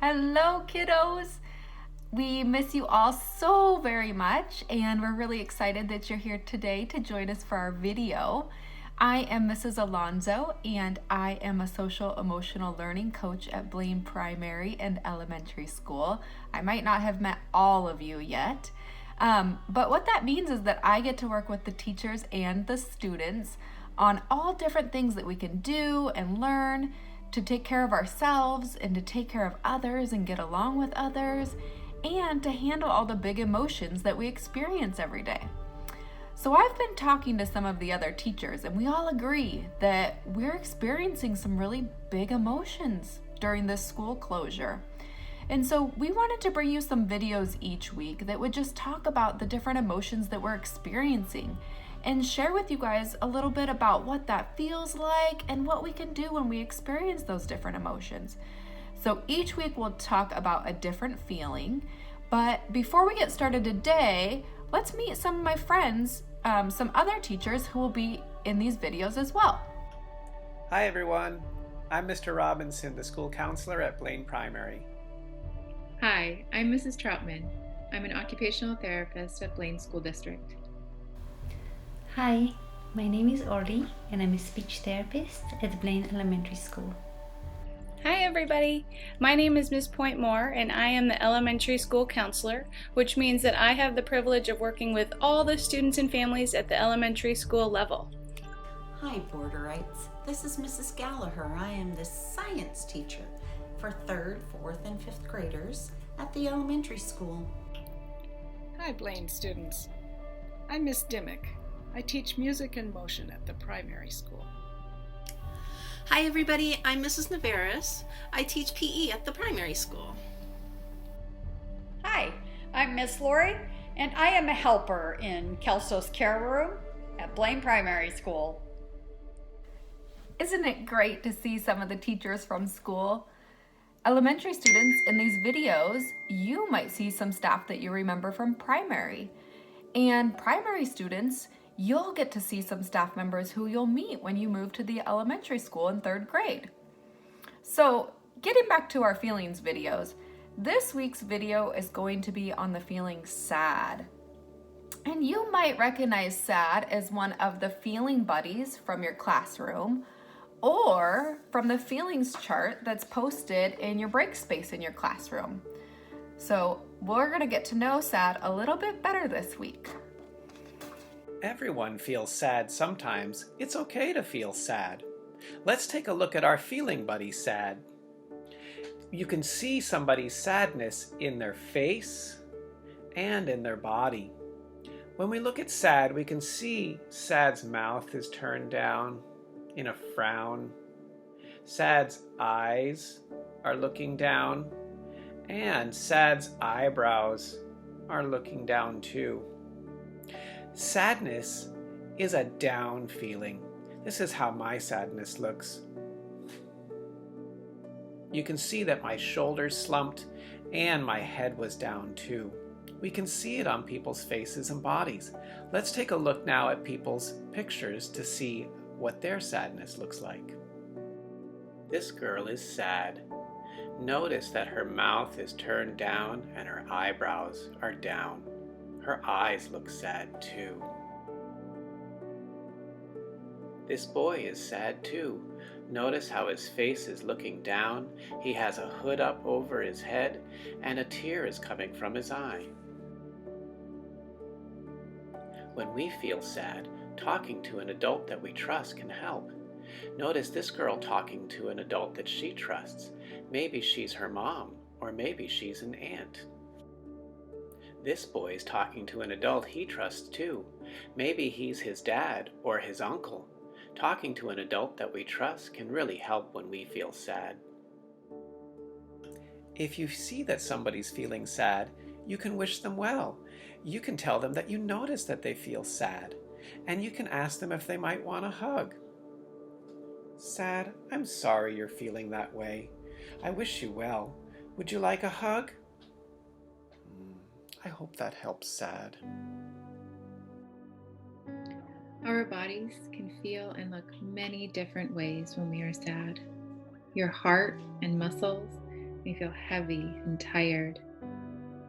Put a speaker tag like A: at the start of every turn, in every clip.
A: Hello, kiddos. We miss you all so very much, and we're really excited that you're here today to join us for our video. I am Mrs. Alonzo, and I am a social emotional learning coach at Blaine Primary and Elementary School. I might not have met all of you yet, but what that means is that I get to work with the teachers and the students on all different things that we can do and learn to take care of ourselves and to take care of others and get along with others and to handle all the big emotions that we experience every day. So I've been talking to some of the other teachers, and we all agree that we're experiencing some really big emotions during this school closure. And so we wanted to bring you some videos each week that would just talk about the different emotions that we're experiencing and share with you guys a little bit about what that feels like and what we can do when we experience those different emotions. So each week we'll talk about a different feeling, but before we get started today, let's meet some of my friends, some other teachers who will be in these videos as well.
B: Hi everyone, I'm Mr. Robinson, the school counselor at Blaine Primary.
C: Hi, I'm Mrs. Troutman. I'm an occupational therapist at Blaine School District.
D: Hi, my name is Orly and I'm a speech therapist at Blaine Elementary School.
E: Hi everybody, my name is Ms. Pointmore and I am the elementary school counselor, which means that I have the privilege of working with all the students and families at the elementary school level.
F: Hi Borderites, this is Mrs. Gallagher. I am the science teacher for 3rd, 4th, and 5th graders at the elementary school.
G: Hi Blaine students, I'm Miss Dimmick. I teach music and motion at the primary school.
H: Hi everybody, I'm Mrs. Navarez. I teach PE at the primary school.
I: Hi, I'm Miss Lori, and I am a helper in Kelso's care room at Blaine Primary School.
A: Isn't it great to see some of the teachers from school? Elementary students, in these videos, you might see some staff that you remember from primary. And primary students, you'll get to see some staff members who you'll meet when you move to the elementary school in 3rd grade. So, getting back to our feelings videos, this week's video is going to be on the feeling sad. And you might recognize sad as one of the feeling buddies from your classroom or from the feelings chart that's posted in your break space in your classroom. So, we're going to get to know sad a little bit better this week.
B: Everyone feels sad sometimes. It's okay to feel sad. Let's take a look at our feeling buddy sad. You can see somebody's sadness in their face and in their body. When we look at sad, we can see sad's mouth is turned down in a frown. Sad's eyes are looking down, and sad's eyebrows are looking down too. Sadness is a down feeling. This is how my sadness looks. You can see that my shoulders slumped and my head was down too. We can see it on people's faces and bodies. Let's take a look now at people's pictures to see what their sadness looks like. This girl is sad. Notice that her mouth is turned down and her eyebrows are down. Her eyes look sad too. This boy is sad too. Notice how his face is looking down. He has a hood up over his head and a tear is coming from his eye. When we feel sad, talking to an adult that we trust can help. Notice this girl talking to an adult that she trusts. Maybe she's her mom, or maybe she's an aunt. This boy is talking to an adult he trusts too. Maybe he's his dad or his uncle. Talking to an adult that we trust can really help when we feel sad. If you see that somebody's feeling sad, you can wish them well. You can tell them that you notice that they feel sad, and you can ask them if they might want a hug. Sad, I'm sorry you're feeling that way. I wish you well. Would you like a hug? I hope that helps sad.
C: Our bodies can feel and look many different ways when we are sad. Your heart and muscles may feel heavy and tired.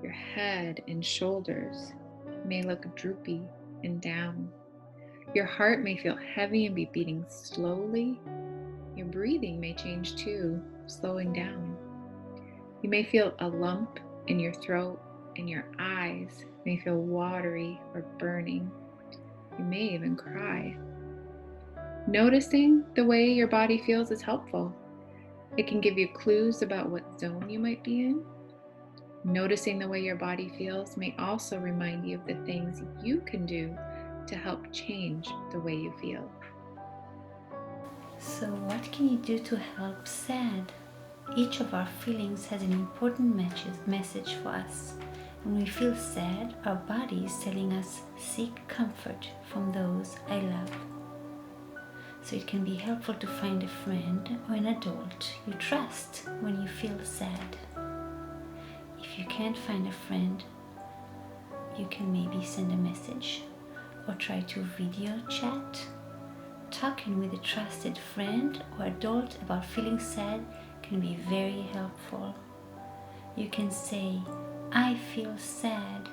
C: Your head and shoulders may look droopy and down. Your heart may feel heavy and be beating slowly. Your breathing may change too, slowing down. You may feel a lump in your throat, and your eyes may feel watery or burning. You may even cry. Noticing the way your body feels is helpful. It can give you clues about what zone you might be in. Noticing the way your body feels may also remind you of the things you can do to help change the way you feel.
D: So what can you do to help sad? Each of our feelings has an important message for us. When we feel sad, our body is telling us, seek comfort from those I love. So it can be helpful to find a friend or an adult you trust when you feel sad. If you can't find a friend, you can maybe send a message or try to video chat. Talking with a trusted friend or adult about feeling sad can be very helpful. You can say, I feel sad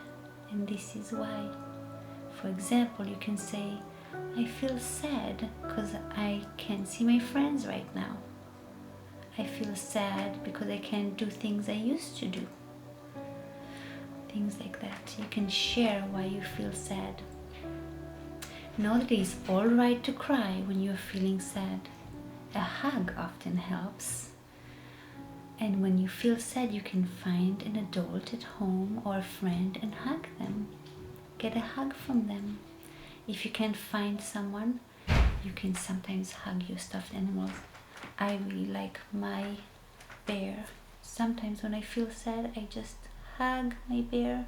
D: and this is why. For example, you can say, I feel sad because I can't see my friends right now. I feel sad because I can't do things I used to do. Things like that. You can share why you feel sad. Know that it is all right to cry when you're feeling sad. A hug often helps. And when you feel sad, you can find an adult at home or a friend and hug them. Get a hug from them. If you can't find someone, you can sometimes hug your stuffed animals. I really like my bear. Sometimes when I feel sad, I just hug my bear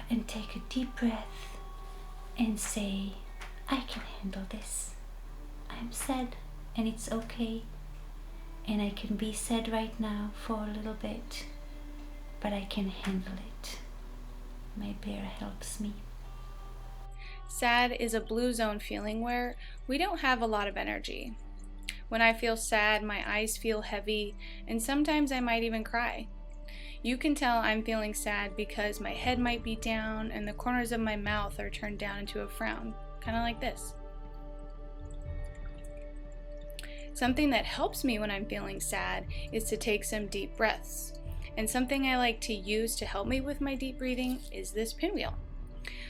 D: and take a deep breath and say, I can handle this. I'm sad and it's okay. And I can be sad right now for a little bit, but I can handle it. My bear helps me.
E: Sad is a blue zone feeling where we don't have a lot of energy. When I feel sad, my eyes feel heavy, and sometimes I might even cry. You can tell I'm feeling sad because my head might be down and the corners of my mouth are turned down into a frown, kind of like this. Something that helps me when I'm feeling sad is to take some deep breaths. And something I like to use to help me with my deep breathing is this pinwheel.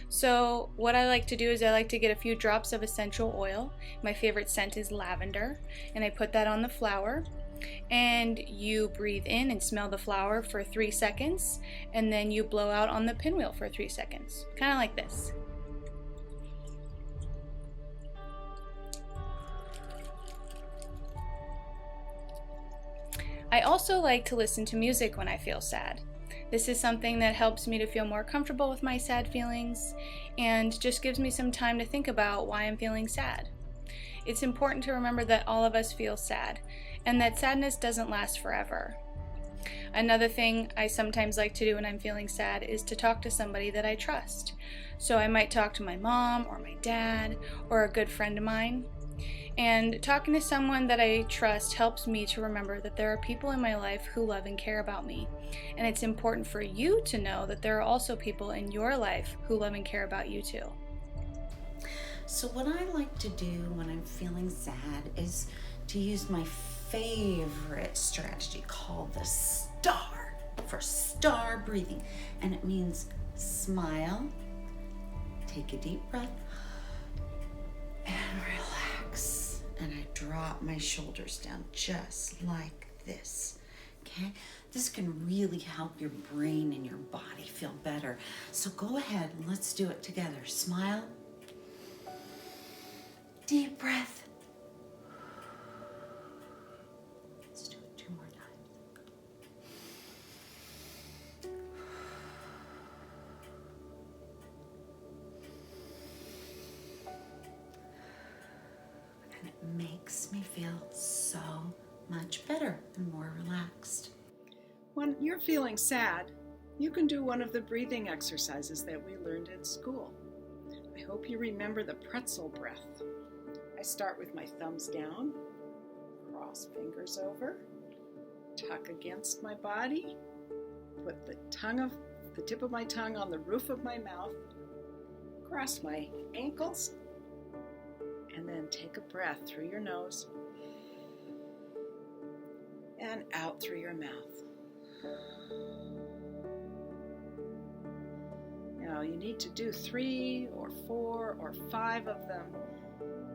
E: So what I like to do is I like to get a few drops of essential oil. My favorite scent is lavender, and I put that on the flower. And you breathe in and smell the flower for 3 seconds, and then you blow out on the pinwheel for 3 seconds, kind of like this. I also like to listen to music when I feel sad. This is something that helps me to feel more comfortable with my sad feelings and just gives me some time to think about why I'm feeling sad. It's important to remember that all of us feel sad and that sadness doesn't last forever. Another thing I sometimes like to do when I'm feeling sad is to talk to somebody that I trust. So I might talk to my mom or my dad or a good friend of mine. And talking to someone that I trust helps me to remember that there are people in my life who love and care about me. And it's important for you to know that there are also people in your life who love and care about you too.
F: So what I like to do when I'm feeling sad is to use my favorite strategy called the STAR, for star breathing. And it means smile, take a deep breath, and relax. And I drop my shoulders down just like this. Okay? This can really help your brain and your body feel better. So go ahead and let's do it together. Smile. Deep breath. Let's do it 2 more times. And it makes me feel so much better and more relaxed.
G: When you're feeling sad, you can do one of the breathing exercises that we learned in school. I hope you remember the Pretzel Breath. I start with my thumbs down, Cross fingers over, tuck against my body, put the tip of my tongue on the roof of my mouth, cross my ankles, and then take a breath through your nose and out through your mouth. Now you need to do 3 or 4 or 5 of them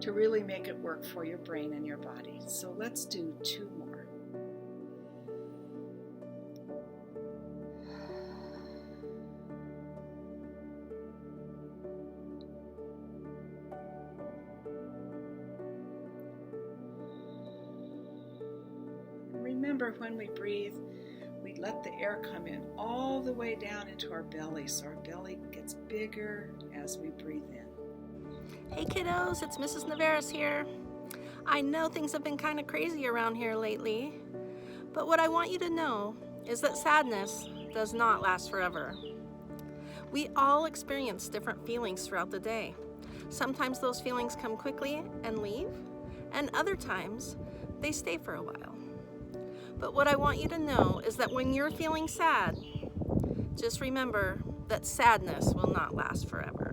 G: to really make it work for your brain and your body. So let's do 2 more. Remember, when we breathe, we let the air come in all the way down into our belly, so our belly gets bigger as we breathe in.
H: Hey kiddos, it's Mrs. Navarez here. I know things have been kind of crazy around here lately, but what I want you to know is that sadness does not last forever. We all experience different feelings throughout the day. Sometimes those feelings come quickly and leave, and other times they stay for a while. But what I want you to know is that when you're feeling sad, just remember that sadness will not last forever.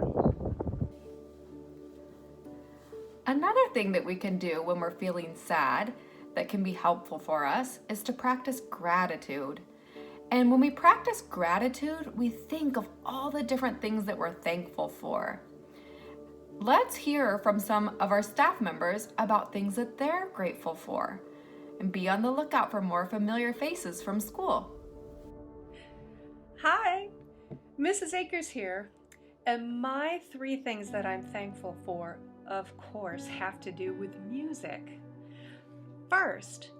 A: Another thing that we can do when we're feeling sad that can be helpful for us is to practice gratitude. And when we practice gratitude, we think of all the different things that we're thankful for. Let's hear from some of our staff members about things that they're grateful for. And be on the lookout for more familiar faces from school.
J: Hi, Mrs. Akers here. And my 3 things that I'm thankful for, of course, have to do with music. First,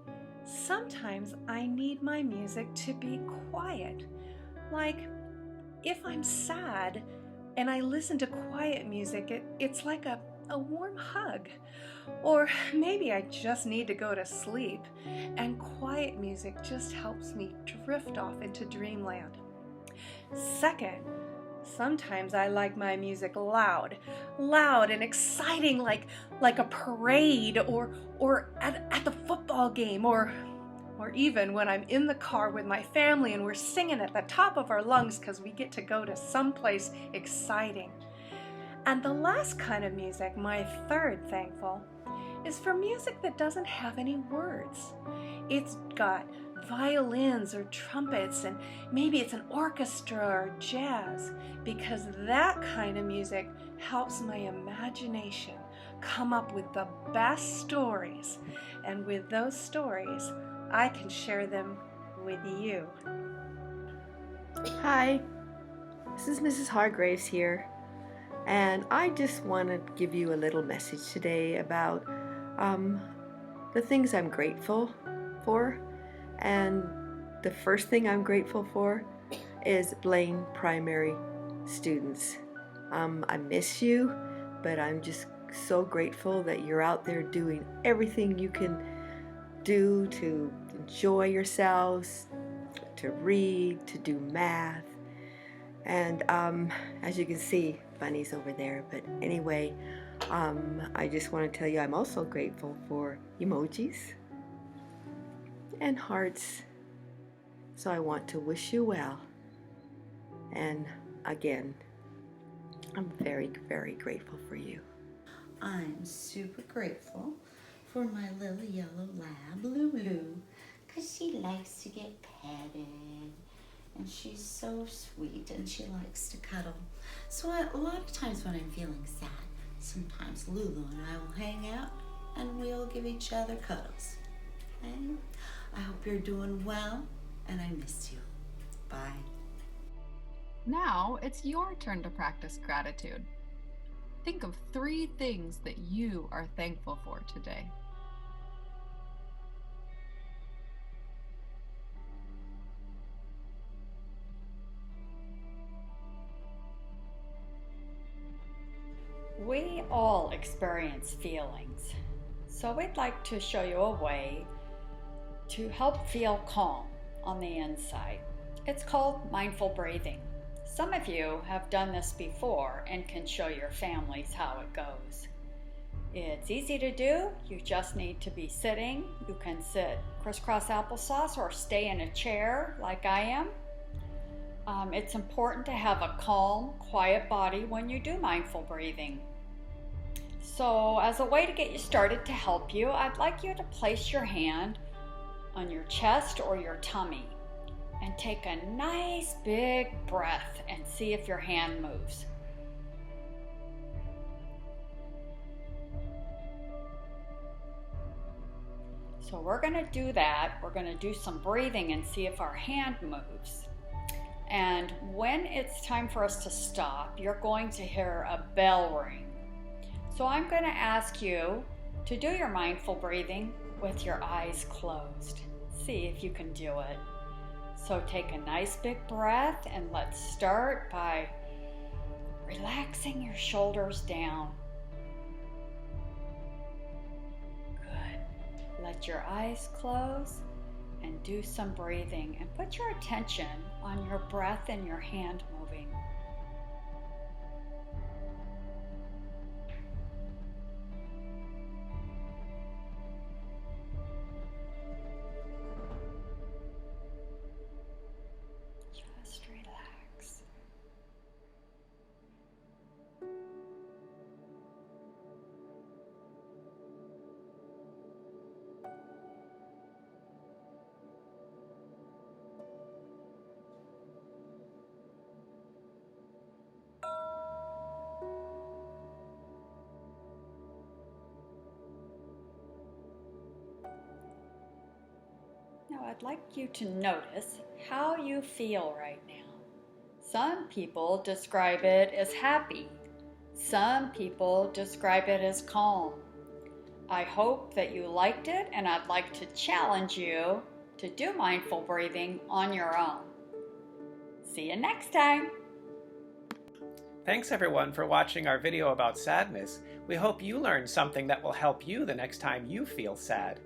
J: sometimes I need my music to be quiet. Like, if I'm sad and I listen to quiet music, it's like a warm hug. Or maybe I just need to go to sleep, and quiet music just helps me drift off into dreamland. Second, sometimes I like my music loud and exciting, like a parade or at the football game, or even when I'm in the car with my family and we're singing at the top of our lungs because we get to go to someplace exciting. And the last kind of music, my third thankful, is for music that doesn't have any words. It's got violins or trumpets, and maybe it's an orchestra or jazz, because that kind of music helps my imagination come up with the best stories. And with those stories, I can share them with you.
K: Hi, this is Mrs. Hargreaves here, and I just want to give you a little message today about the things I'm grateful for. And the first thing I'm grateful for is Blaine primary students. I miss you, but I'm just so grateful that you're out there doing everything you can do to enjoy yourselves, to read, to do math. And as you can see, Bunny's over there. But anyway, I just want to tell you I'm also grateful for emojis and hearts. So I want to wish you well. And again, I'm very, very grateful for you.
F: I'm super grateful for my little yellow lab, Lulu, because she likes to get petted. And she's so sweet, and she likes to cuddle. So a lot of times when I'm feeling sad, sometimes Lulu and I will hang out and we'll give each other cuddles. And I hope you're doing well, and I miss you. Bye.
A: Now it's your turn to practice gratitude. Think of 3 things that you are thankful for today.
I: We all experience feelings, so we'd like to show you a way to help feel calm on the inside. It's called mindful breathing. Some of you have done this before and can show your families how it goes. It's easy to do. You just need to be sitting. You can sit crisscross applesauce or stay in a chair like I am. It's important to have a calm, quiet body when you do mindful breathing. So as a way to get you started to help you, I'd like you to place your hand on your chest or your tummy and take a nice big breath and see if your hand moves. So we're going to do that. We're going to do some breathing and see if our hand moves. And when it's time for us to stop, you're going to hear a bell ring. So I'm going to ask you to do your mindful breathing with your eyes closed. See if you can do it. So take a nice big breath, and let's start by relaxing your shoulders down. Good. Let your eyes close and do some breathing, and put your attention on your breath and your hand moving. Just relax. Now I'd like you to notice how you feel right now. Some people describe it as happy. Some people describe it as calm. I hope that you liked it, and I'd like to challenge you to do mindful breathing on your own. See you next time.
B: Thanks everyone for watching our video about sadness. We hope you learned something that will help you the next time you feel sad.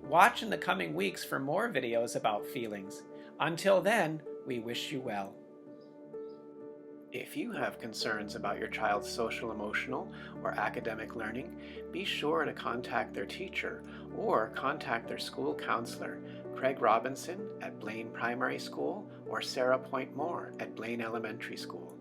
B: Watch in the coming weeks for more videos about feelings. Until then, we wish you well. If you have concerns about your child's social, emotional, or academic learning, be sure to contact their teacher or contact their school counselor, Craig Robinson at Blaine Primary School or Sarah Point Moore at Blaine Elementary School.